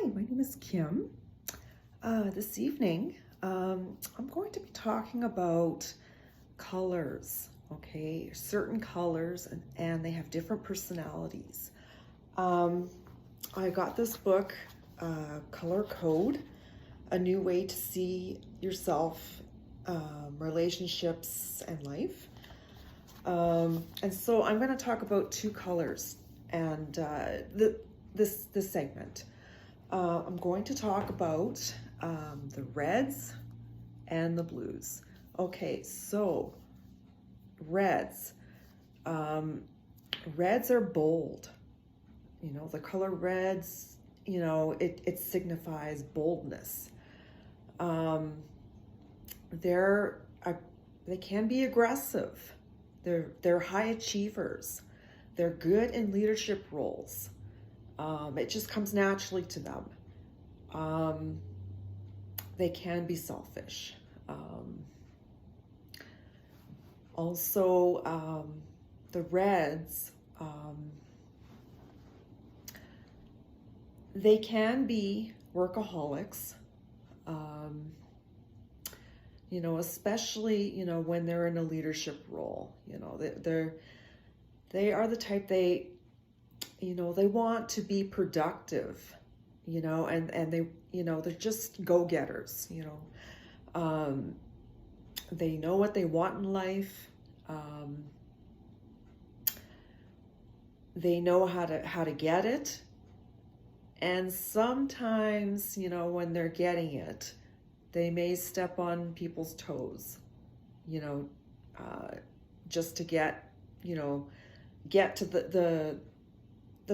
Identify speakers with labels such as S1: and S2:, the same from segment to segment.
S1: Hi, my name is Kim. This evening, I'm going to be talking about colors, okay? Certain colors, and they have different personalities. Um, I got this book, Color Code, A New Way to See Yourself, Relationships, and Life. And so I'm going to talk about two colors and this segment. I'm going to talk about the reds and the blues. Okay, so reds. Reds are bold. You know, the color reds, you know, it signifies boldness. They're they can be aggressive. They're high achievers. They're good in leadership roles. It just comes naturally to them. They can be selfish. Also, the reds, they can be workaholics. You know, especially, you know, when they're in a leadership role. You know, they are the type, you know, they want to be productive, you know, and they, you know, they're just go-getters, you know. They know what they want in life. They know how to get it. And sometimes, you know, when they're getting it, they may step on people's toes, you know, just to get, you know, get to the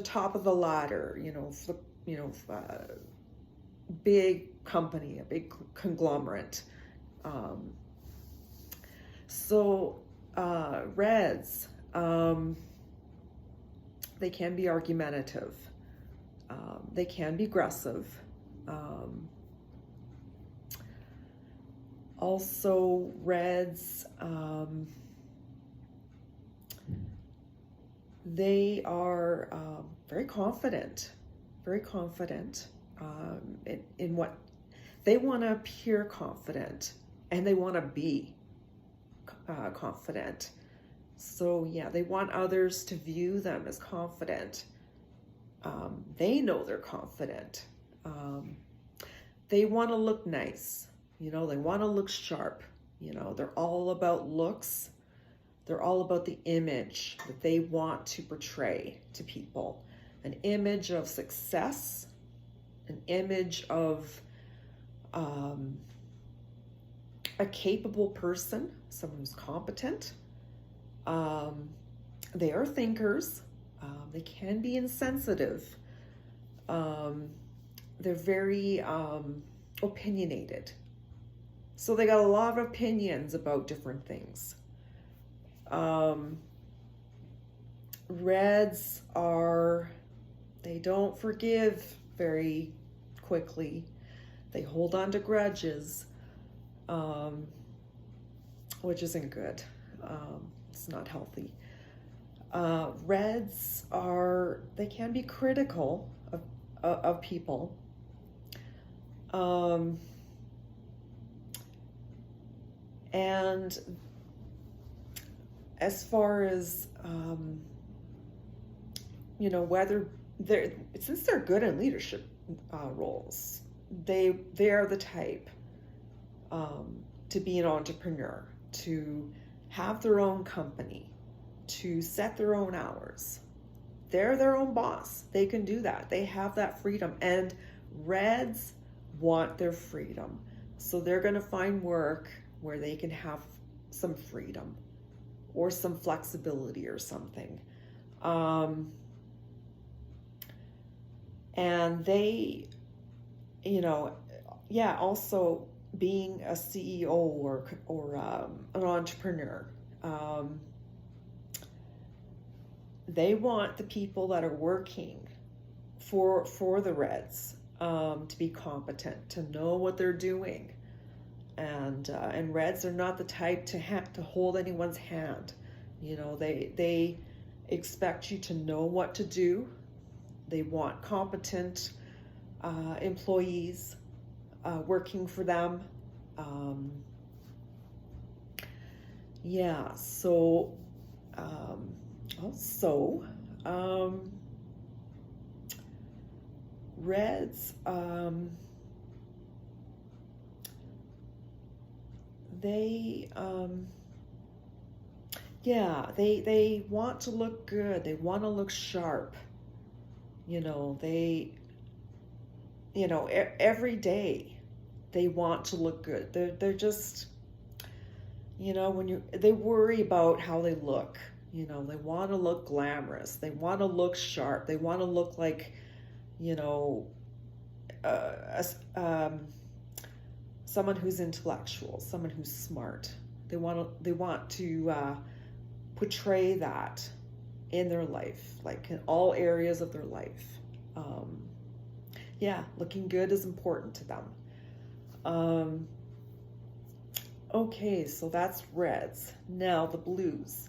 S1: top of the ladder, you know, big company, a big conglomerate. Reds, they can be argumentative. They can be aggressive. Also, reds, they are very confident in what they want to appear confident, and they want to be confident. So yeah, they want others to view them as confident. They know they're confident. They want to look nice. You know, they want to look sharp. You know, they're all about looks. They're all about the image that they want to portray to people. An image of success, an image of a capable person, someone who's competent. They are thinkers. They can be insensitive. They're very opinionated. So they got a lot of opinions about different things. Reds they don't forgive very quickly. They hold on to grudges, which isn't good. It's not healthy. Reds they can be critical of people. And as far as, you know, whether since they're good in leadership roles, they are the type to be an entrepreneur, to have their own company, to set their own hours. They're their own boss. They can do that. They have that freedom. And reds want their freedom. So they're going to find work where they can have some freedom or some flexibility or something. And they, you know, yeah, also being a CEO or an entrepreneur, they want the people that are working for the reds to be competent, to know what they're doing. And reds are not the type to have to hold anyone's hand. You know, they expect you to know what to do. They want competent employees working for them. Um, yeah, so also Reds, they yeah, they want to look good. They want to look sharp. You know, every day they want to look good. They're just, they worry about how they look. They want to look glamorous. They want to look sharp. They want to look like, you know, uh, someone who's intellectual, someone who's smart. They want to portray that in their life, like in all areas of their life. Um, yeah, looking good is important to them. Um, okay, so that's Reds. Now the Blues.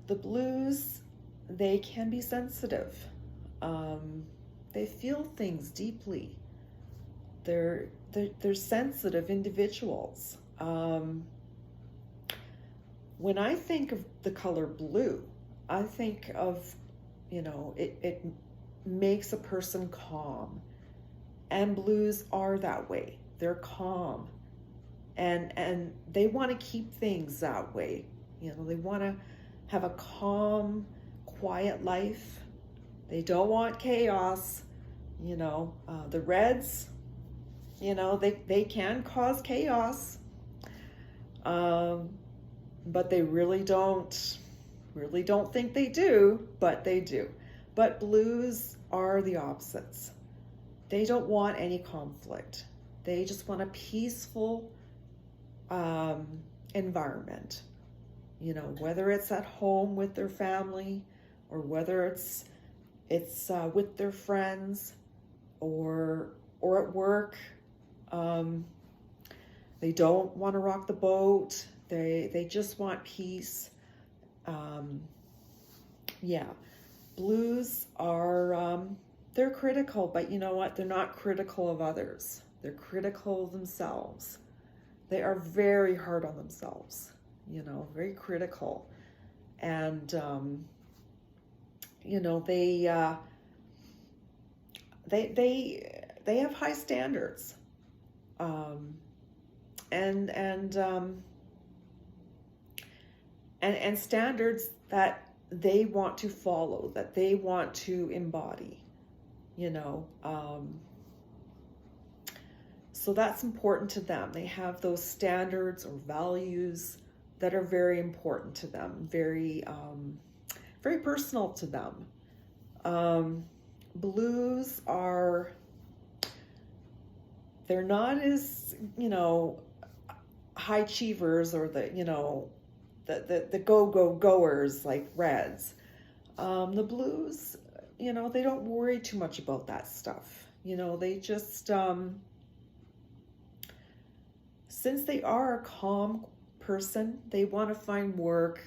S1: The Blues, they can be sensitive. Um, they feel things deeply. They're sensitive individuals. When I think of the color blue, I think of, it makes a person calm. And blues are that way. They're calm. And they want to keep things that way. They want to have a calm, quiet life. They don't want chaos. The Reds, they can cause chaos. But they really don't think they do, but they do. But blues are the opposites. They don't want any conflict. They just want a peaceful environment. Whether it's at home with their family, or whether it's with their friends, or at work. They don't want to rock the boat. They just want peace. Yeah, blues are they're critical, but you know what? They're not critical of others. They're critical of themselves. They are very hard on themselves. Very critical, and they have high standards, and standards that they want to follow, that they want to embody. So that's important to them. They have those standards or values that are very important to them, very personal to them. Blues are, they're not as, high achievers, or the goers like Reds. The Blues, they don't worry too much about that stuff. They just, since they are a calm person, they want to find work,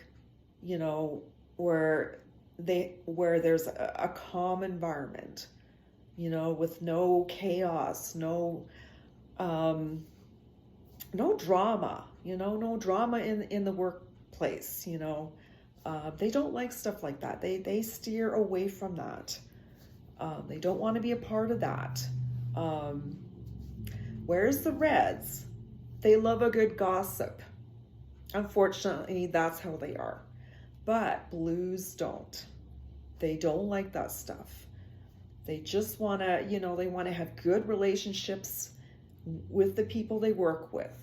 S1: where there's a calm environment, with no chaos, no drama, no drama in the workplace. They don't like stuff like that. They steer away from that. They don't want to be a part of that. Whereas the Reds, they love a good gossip. Unfortunately, that's how they are. But blues don't. They don't like that stuff. They just want to, they want to have good relationships with the people they work with.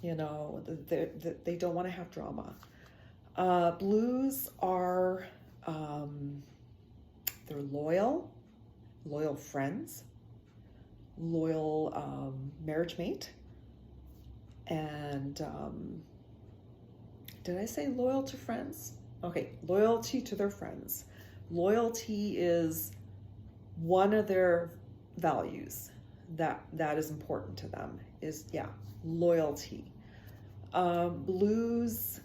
S1: They don't want to have drama. Blues are, they're loyal friends, loyal marriage mate, and did I say loyal to friends? Okay, loyalty to their friends. Loyalty is one of their values that is important to them, is, loyalty. Blues,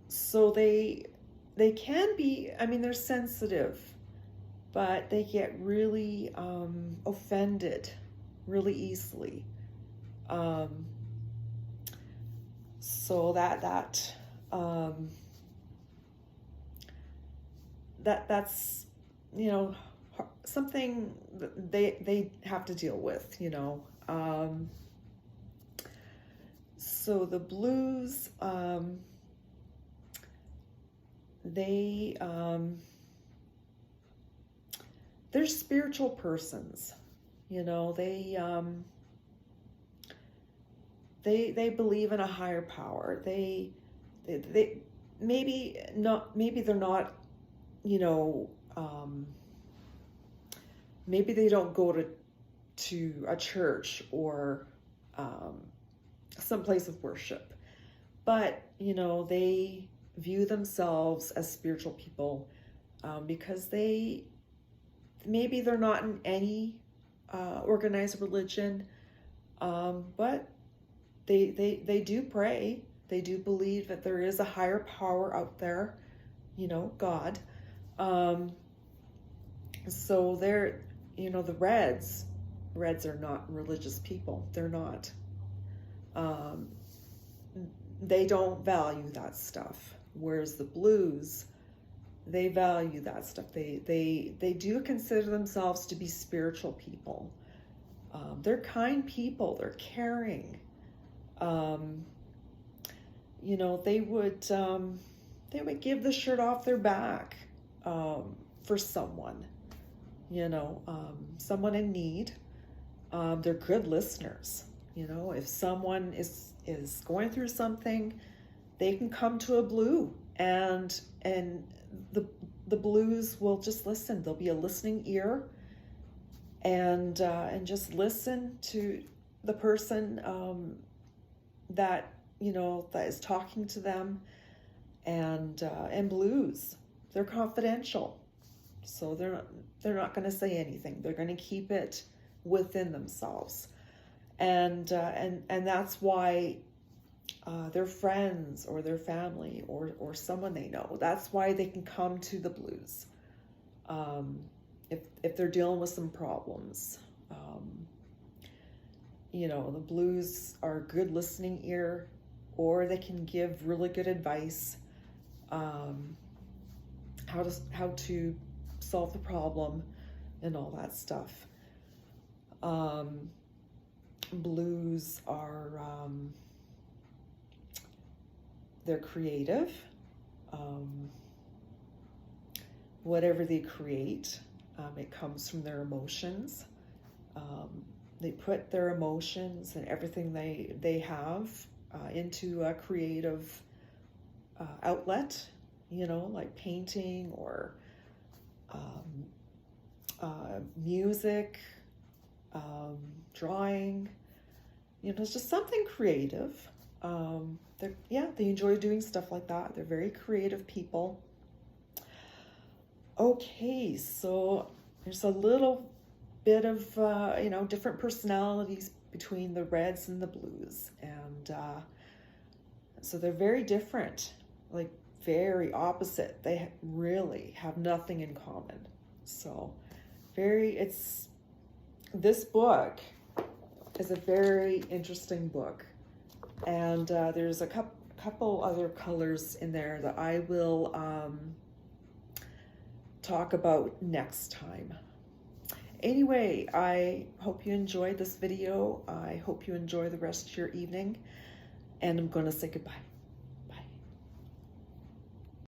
S1: so they can be, they're sensitive, but they get really offended really easily. Um, so that's something that they have to deal with. So the blues, they they're spiritual persons. They believe in a higher power. They maybe they're not, maybe they don't go to a church or some place of worship, but they view themselves as spiritual people, because maybe they're not in any organized religion, but they do pray. They do believe that there is a higher power out there, God. So they're, the Reds are not religious people. They're not. They don't value that stuff. Whereas the blues, they value that stuff. They do consider themselves to be spiritual people. They're kind people. They're caring. They would give the shirt off their back for someone, someone in need. They're good listeners. If someone is going through something, they can come to a blue, and the blues will just listen. There'll be a listening ear, and just listen to the person that that is talking to them. And blues, they're confidential, so they're not going to say anything. They're going to keep it within themselves, and that's why their friends or their family or someone they know, that's why they can come to the blues if they're dealing with some problems. The blues are a good listening ear, or they can give really good advice, how to solve the problem and all that stuff. Blues are they're creative. Whatever they create, it comes from their emotions. They put their emotions and everything they have into a creative outlet, like painting or music, drawing. It's just something creative. They enjoy doing stuff like that. They're very creative people. Okay, so there's a little bit of different personalities between the Reds and the blues, and so they're very different, like very opposite. They really have nothing in common. So this book is a very interesting book, and there's a couple other colors in there that I will talk about next time. Anyway, I hope you enjoyed this video. I hope you enjoy the rest of your evening, and I'm going to say goodbye.